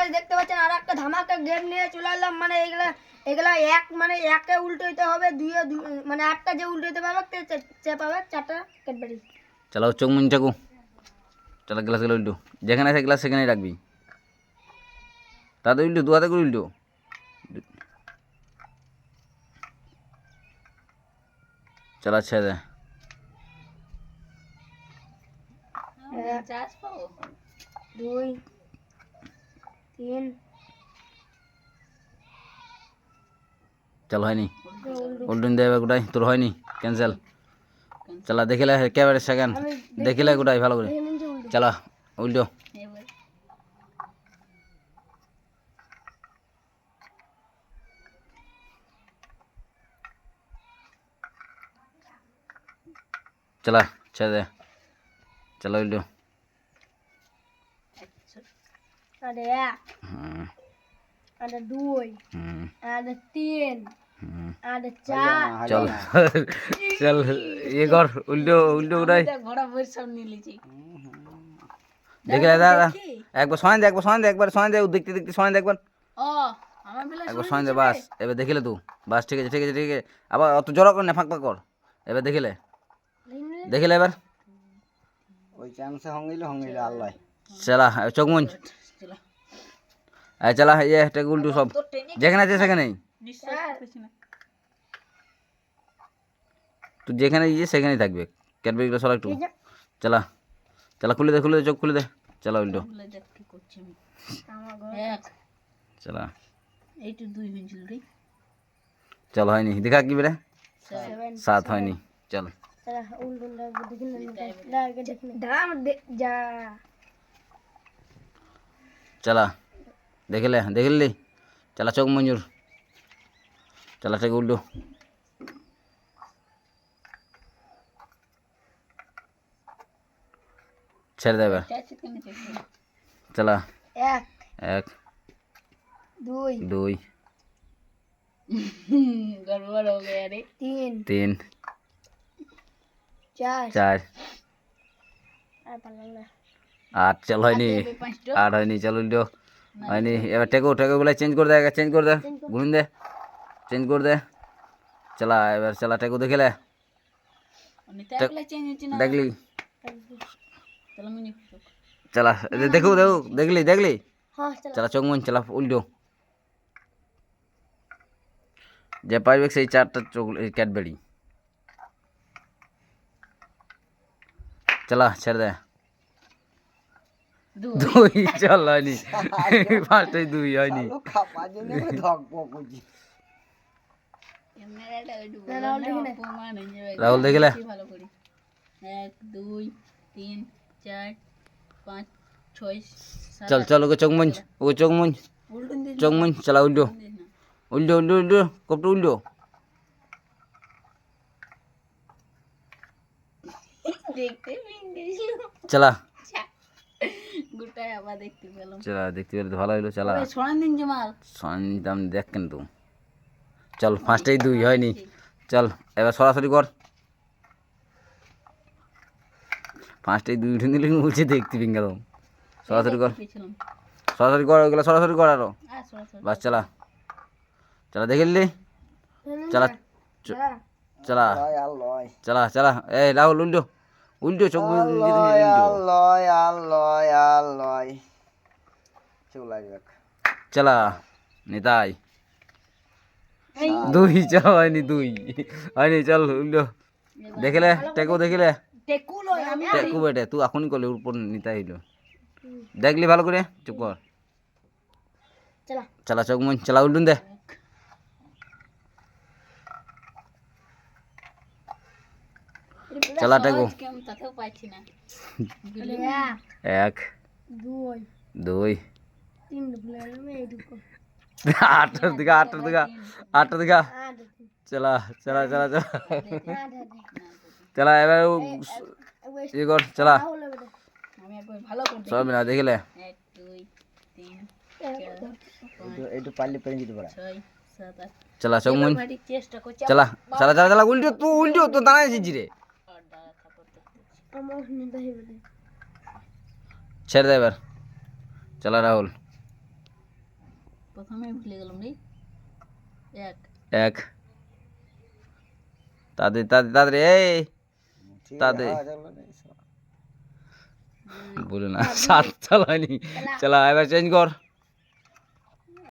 Guys দেখতে পাচ্ছেন আর একটা ধামাকা গেম নিয়ে চলে এলাম। মানে এগুলা এক মানে একে উল্টোইতে হবে, দুইয়ে মানে একটা যে উল্টোইতে পারবে সে পাবে 4টা ক্যাডবেরি। চালাও চোখ মুন চাকু, চালা গ্লাসগুলো উল্টো, যেখানে আছে গ্লাস সেখানেই রাখবি। তাদের উল্টো, দু হাতে করে উল্টো। চালা ছেড়ে দে। 1 2 3 চল হয়নি, উল্টুন দেবে গোটাই, তোর হয়নি, ক্যান্সেল। চালা দেখিলে একেবারে সেকেন্ড, দেখিলে গোটাই ভালো করে। চালা উল্টো, চালা ছেড়ে দে। চালা উল্টো, ada 1 ada 2 ada 3 ada 4 চল চল ইয়ে কর, উল্টো উল্টো গোটাই। দেখিলে দাদা একবার সয় দে, একবার সয় দে, একবার সয় দে, দেখতে দেখতে সয় দে একবার, একবার সয় দে বাস। এবার দেখিলে তুই বাস, ঠিক আছে ঠিক আছে ঠিক আছে। আবার অত জড়ো কর না, ফাঁক ফাঁক কর। এবার দেখিলে, দেখিলে এবার ওই চান্সে হঙ্গিলে আল্লাহ। চালা চোখ মুঞ্জ, চালা ইয়ে টেক উল্টো সব, যেখানে আছে সেখানেই। তুই যেখানে ইয়ে সেখানেই থাকবে, ক্যাডবেরিগুলো সরা একটু। চালা চালা খুলে দে, খুলে দে, চোখ খুলে দে। চালা উল্টো, চালা চল হয়নি, দেখা কি বেরে 7 হয়নি। চল চালা দেখিলে, দেখিলি চালা চোখ মঞ্জুর। চালা থেকে উল্টো, ছেড়ে দেবে। চালা 1 1 2 2 3 3 4 4 আর পারলাম না। 8 চল হয়নি, 8 হয়নি। চল উল্টো, হয়নি। এবার টেকো, টেকোগুলো চেঞ্জ করে দে, চেঞ্জ করে দে, গুণ দে, চেঞ্জ করে দে। চালা এবার চালা টেকো দেখিলে, দেখলি চালা দেখো দেখো, দেখলি দেখলি। হ্যাঁ চল চালা চোখ মুন, চালা উল্টো, যে পাইবে সেই 4টা চোখ ক্যাডবেরি। চালা ছেড়ে দে। 2 চল হয়নি, ফার্স্টে 2 হয়নি। রাহুল দেখিলে, 1 2 3 4 5 6 চল চল ওকে চোখ মুঞ্জ, ওকে চোখ মুঞ্জ, চোখ মুঞ্জ। চালা উল্টো, উল্টো উল্টো উল্টো, কপটা উল্টো। চালা গোটায় আবার দেখতে পেলাম। চালা দেখতে পেলে তো ভালো হইলো। চালা সরান দিন জামাল, সরঞ্জাম দেখ কিন্তু। চল ফার্স্টেই 2 হয়নি। চল এবার সরাসরি কর, ফার্স্টেই 2 উঠে নিলে বলছে দেখতে পিঙ্গা তো। সরাসরি কর, সরাসরি কর, ওইগুলো সরাসরি কর আরো। বাস চালা, চালা দেখিলি। চালা চালা চালা চালা, এই রাহুল উল্টো, উল্টো চোখ উল্টো। চালা নিতাই 2 চল হয়নি, 2 হয়নি। চল উল্টো দেখিলে, টেকো দেখিলে, টেকু বেটে তুই এখনই করলে উপর নিতাই হইলো। দেখলি ভালো করে, চুপ কর। চলা চালা চোখ মুন, চালা উল্টুন দে। চালা টেকো, তাতেও পাচ্ছি না। 1 2 2 3 ভুলে গেলাম এইটুকু। 8টার দিকে, 8টার দিকে, 8টার দিকে। চালা চালা চালা চালা চালা এবার ইয়ে কর। চালা আমি একবার ভালো করে সব না দেখিলে, 1 2 3 একটু পারলে পেরে দিতে পারে। 6 7 8 চালা চোখ মুন, ভাটি চেষ্টা করছি। চালা চালা চালা চালা উল্টো, তুই উল্টো তো দাঁড়ায় আছিস রে। আমার নিতে হবে। ছেড়ে দে এবার। চালা রাহুল, প্রথমে ভুলে গেলাম রে। এক এক তাদের তাদের তাদের এই ঠিক তাদের আছে, চলো রে, বলে না সাত চালায়নি চলা এবার চেঞ্জ কর